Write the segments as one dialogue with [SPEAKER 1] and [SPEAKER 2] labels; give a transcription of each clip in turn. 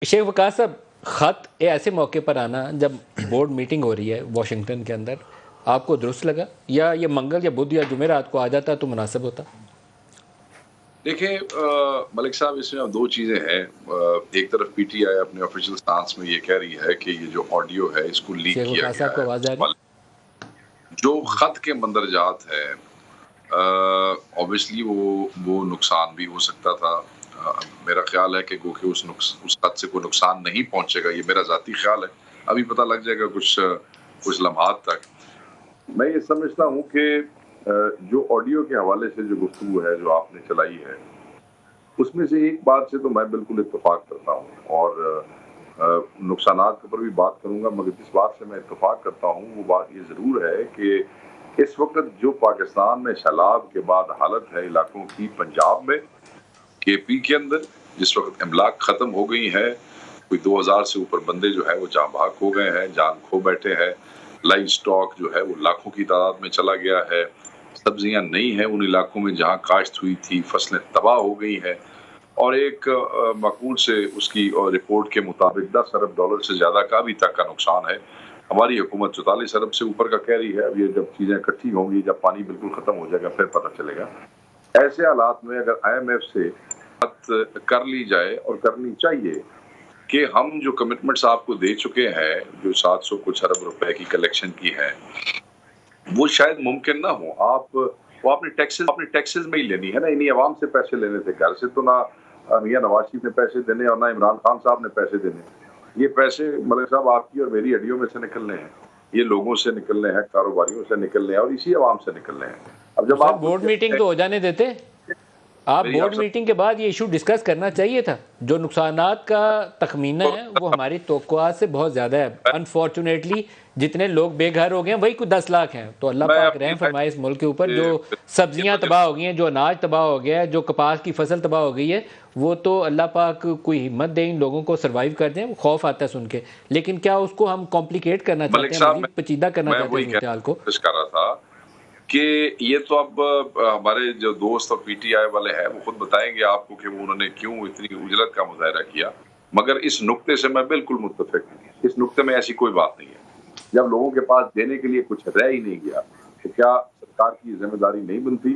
[SPEAKER 1] شیخ وقاص صاحب، خط ایسے موقع پر آنا جب بورڈ میٹنگ ہو رہی ہے واشنگٹن کے اندر، آپ کو درست لگا یا یہ منگل یا بدھ یا جمعرات کو آ جاتا تو مناسب ہوتا؟
[SPEAKER 2] دیکھیں ملک صاحب، اس میں اب دو چیزیں ہیں. ایک طرف پی ٹی آئی اپنے آفیشیل سٹانس میں یہ کہہ رہی ہے کہ یہ جو آڈیو ہے اس کو لیک
[SPEAKER 1] شیخ
[SPEAKER 2] کیا
[SPEAKER 1] وقاص
[SPEAKER 2] گیا
[SPEAKER 1] صاحب کو آواز آ رہی ہے؟
[SPEAKER 2] جو خط کے مندرجات ہے obviously وہ نقصان بھی ہو سکتا تھا. میرا خیال ہے کہ گو کہ اس خط سے کوئی نقصان نہیں پہنچے گا، یہ میرا ذاتی خیال ہے. ابھی پتہ لگ جائے گا کچھ لمحات تک. میں یہ سمجھتا ہوں کہ جو آڈیو کے حوالے سے جو گفتگو ہے جو آپ نے چلائی ہے، اس میں سے ایک بات سے تو میں بالکل اتفاق کرتا ہوں اور نقصانات کے اوپر بھی بات کروں گا، مگر جس بات سے میں اتفاق کرتا ہوں وہ بات یہ ضرور ہے کہ اس وقت جو پاکستان میں سیلاب کے بعد حالت ہے علاقوں کی، پنجاب میں، کے پی کے اندر جس وقت املاک ختم ہو گئی ہے، کوئی 2000 سے اوپر بندے جو ہے وہ جاں بحق ہو گئے ہیں، جان کھو بیٹھے ہیں. لائف سٹاک جو ہے وہ لاکھوں کی تعداد میں چلا گیا ہے. سبزیاں نہیں ہیں ان علاقوں میں جہاں کاشت ہوئی تھی، فصلیں تباہ ہو گئی ہیں. اور ایک معقول سے اس کی رپورٹ کے مطابق 10 ارب ڈالر سے زیادہ کا ابھی تک کا نقصان ہے. ہماری حکومت 44 ارب سے اوپر کا کہہ رہی ہے. اب یہ جب چیزیں اکٹھی ہوں گی، جب پانی بالکل ختم ہو جائے گا، پھر پتہ چلے گا. ایسے حالات میں اگر آئی ایم ایف سے بات کر لی جائے، اور کرنی چاہیے، کہ ہم جو کمٹمنٹس آپ کو دے چکے ہیں، جو 700 کچھ ارب روپے کی کلیکشن کی ہے، وہ شاید ممکن نہ ہو. وہ اپنے ٹیکسز میں ہی لینی ہے نا. انہی عوام سے پیسے لینے تھے، گھر سے تو نہ میاں نواز شریف نے پیسے دینے اور نہ عمران خان صاحب نے پیسے دینے. یہ پیسے ملک صاحب آپ کی اور میری ہڈیوں میں سے نکلنے ہیں، یہ لوگوں سے نکلنے ہیں، کاروباریوں سے نکلنے ہیں، اور اسی عوام سے نکلنے ہیں. اب جب
[SPEAKER 1] سر
[SPEAKER 2] آپ
[SPEAKER 1] بورڈ میٹنگ تو ہو جانے دیتے، آپ بورڈ میٹنگ کے بعد یہ ایشو ڈسکس کرنا چاہیے تھا. جو نقصانات کا تخمینہ ہے وہ ہماری توقعات سے بہت زیادہ ہے. انفارچونیٹلی جتنے لوگ بے گھر ہو گئے ہیں وہی کچھ 10 لاکھ ہیں. تو اللہ پاک رحم فرمائے اس ملک کے اوپر. جو سبزیاں تباہ ہو گئی ہیں، جو اناج تباہ ہو گیا ہے، جو کپاس کی فصل تباہ ہو گئی ہے، وہ تو اللہ پاک کوئی ہمت دے ان لوگوں کو سروائیو کر دیں. خوف آتا ہے سن کے. لیکن کیا اس کو ہم کمپلیکیٹ کرنا چاہتے ہیں، مزید پیچیدہ کرنا چاہتے ہیں صورتحال کو؟
[SPEAKER 2] کر رہا تھا کہ یہ تو اب ہمارے جو دوست اور پی ٹی آئی والے ہیں وہ خود بتائیں گے آپ کو کہ انہوں نے کیوں اتنی اجلت کا مظاہرہ کیا. مگر اس نقطے سے میں بالکل متفق ہوں. اس نقطے میں ایسی کوئی بات نہیں ہے. جب لوگوں کے پاس دینے کے لیے کچھ رہ ہی نہیں گیا، تو کیا سرکار کی ذمہ داری نہیں بنتی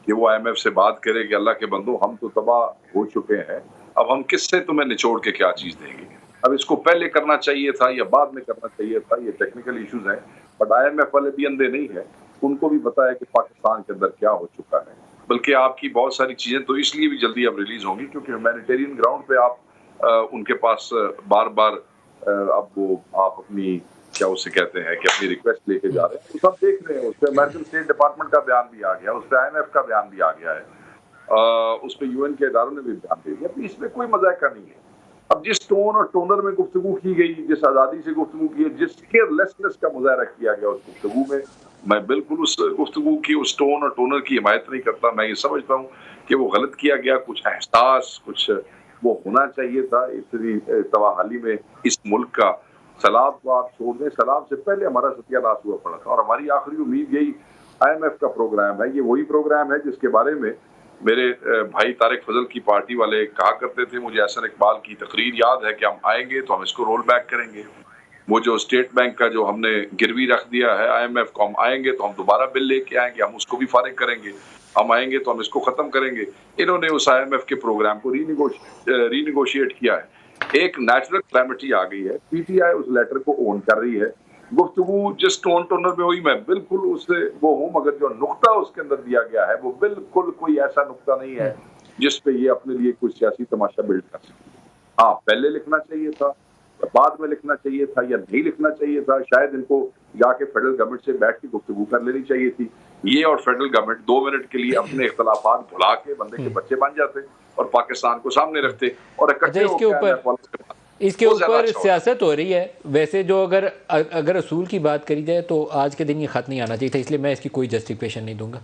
[SPEAKER 2] کہ وہ آئی ایم ایف سے بات کرے کہ اللہ کے بندو، ہم تو تباہ ہو چکے ہیں، اب ہم کس سے تمہیں نچوڑ کے کیا چیز دیں گے؟ اب اس کو پہلے کرنا چاہیے تھا یا بعد میں کرنا چاہیے تھا؟ یہ ٹیکنیکل ایشوز ہیں. بٹ آئی ایم ایف والے بھی اندھے نہیں ہیں، ان کو بھی پتا ہے کہ پاکستان کے اندر کیا ہو چکا ہے. بلکہ آپ کی بہت ساری چیزیں تو اس لیے بھی جلدی اب ریلیز ہوں گی کیونکہ ہیومینیٹیرین گراؤنڈ پہ آپ ان کے پاس بار بار اب وہ آپ اپنی کیا اسے کہتے ہیں کہ اپنی ریکویسٹ لے کے جا رہے ہیں. وہ سب دیکھ رہے ہیں. اس پہ امریکن اسٹیٹ ڈپارٹمنٹ کا بیان بھی آ گیا، اس پہ آئی ایم ایف کا بیان بھی آ گیا ہے، اس پہ یو این کے اداروں نے بھی بیان دے دیا. اس میں کوئی مذائقہ نہیں ہے. اب جس ٹون اور ٹونر میں گفتگو کی گئی، جس آزادی سے گفتگو کی، جس کیئرلیسنس کا مظاہرہ کیا گیا اس گفتگو میں بالکل اس گفتگو کی، اس ٹون اور ٹونر کی حمایت نہیں کرتا. میں یہ سمجھتا ہوں کہ وہ غلط کیا گیا. کچھ احساس، کچھ وہ ہونا چاہیے تھا اتنی تباہی میں اس ملک کا. سیلاب کو آپ چھوڑ دیں، سیلاب سے پہلے ہمارا ستیہ ناش ہوا پڑا تھا، اور ہماری آخری امید یہی آئی ایم ایف کا پروگرام ہے. یہ وہی پروگرام ہے جس کے بارے میں میرے بھائی طارق فضل کی پارٹی والے کہا کرتے تھے. مجھے احسن اقبال کی تقریر یاد ہے کہ ہم آئیں گے تو ہم اس کو رول بیک کریں گے. وہ جو اسٹیٹ بینک کا جو ہم نے گروی رکھ دیا ہے آئی ایم ایف کو، ہم آئیں گے تو ہم دوبارہ بل لے کے آئیں گے، ہم اس کو بھی فارغ کریں گے. ہم آئیں گے تو ہم اس کو ختم کریں گے. انہوں نے اس آئی ایم ایف کے پروگرام کو ری نیگوشیٹ کیا ہے. ایک نیچرل کلیمٹی آ گئی ہے. P T I us letter کو اون کر رہی ہے. گفتگو جس ٹون ٹونر میں ہوئی، میں بالکل اس سے وہ ہوں، مگر جو نقطہ اس کے اندر دیا گیا ہے وہ بالکل کوئی ایسا نقطہ نہیں ہے جس پہ یہ اپنے لیے کوئی سیاسی تماشا بلڈ کر سکے. ہاں، پہلے لکھنا چاہیے تھا یا بعد میں لکھنا چاہیے تھا یا نہیں لکھنا چاہیے تھا. شاید ان کو جا کے فیڈرل گورنمنٹ سے بیٹھ کے گفتگو کر لینی چاہیے تھی. یہ اور فیڈرل گورنمنٹ 2 منٹ کے لیے اپنے اختلافات بھلا کے بندے کے بچے بن جاتے اور پاکستان کو سامنے رکھتے اور اکٹھے ہو کے
[SPEAKER 1] اس کے اوپر سیاست ہو رہی ہے. ویسے جو اگر اصول کی بات کری جائے تو آج کے دن یہ خط نہیں آنا چاہیے تھا، اس لیے میں اس کی کوئی جسٹیفیکیشن نہیں دوں گا.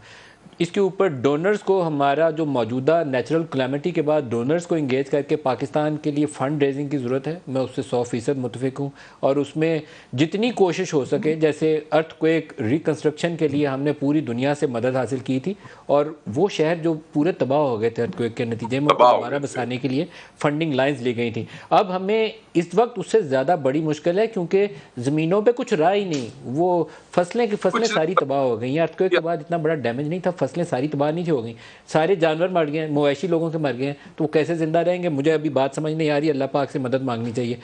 [SPEAKER 1] اس کے اوپر ڈونرز کو ہمارا جو موجودہ نیچرل کلیمٹی کے بعد ڈونرز کو انگیج کر کے پاکستان کے لیے فنڈ ریزنگ کی ضرورت ہے. میں اس سے 100% متفق ہوں اور اس میں جتنی کوشش ہو سکے، جیسے ارتھ کویک ریکنسٹرکشن کے لیے ہم نے پوری دنیا سے مدد حاصل کی تھی اور وہ شہر جو پورے تباہ ہو گئے تھے ارتھ کویک کے نتیجے میں، دوبارہ بسانے کے لیے فنڈنگ لائنز لی گئی تھیں. اب ہمیں اس وقت اس سے زیادہ بڑی مشکل ہے کیونکہ زمینوں پہ کچھ رہا ہی نہیں. وہ فصلیں ساری تباہ ہو گئی ہیں. ارتھ کویک کے بعد اتنا بڑا ڈیمیج نہیں تھا، فصلیں ساری تباہ نہیں ہو گئیں، سارے جانور مر گئے ہیں، مویشی لوگوں کے مر گئے ہیں، تو وہ کیسے زندہ رہیں گے؟ مجھے ابھی بات سمجھ نہیں آ رہی. اللہ پاک سے مدد مانگنی چاہیے.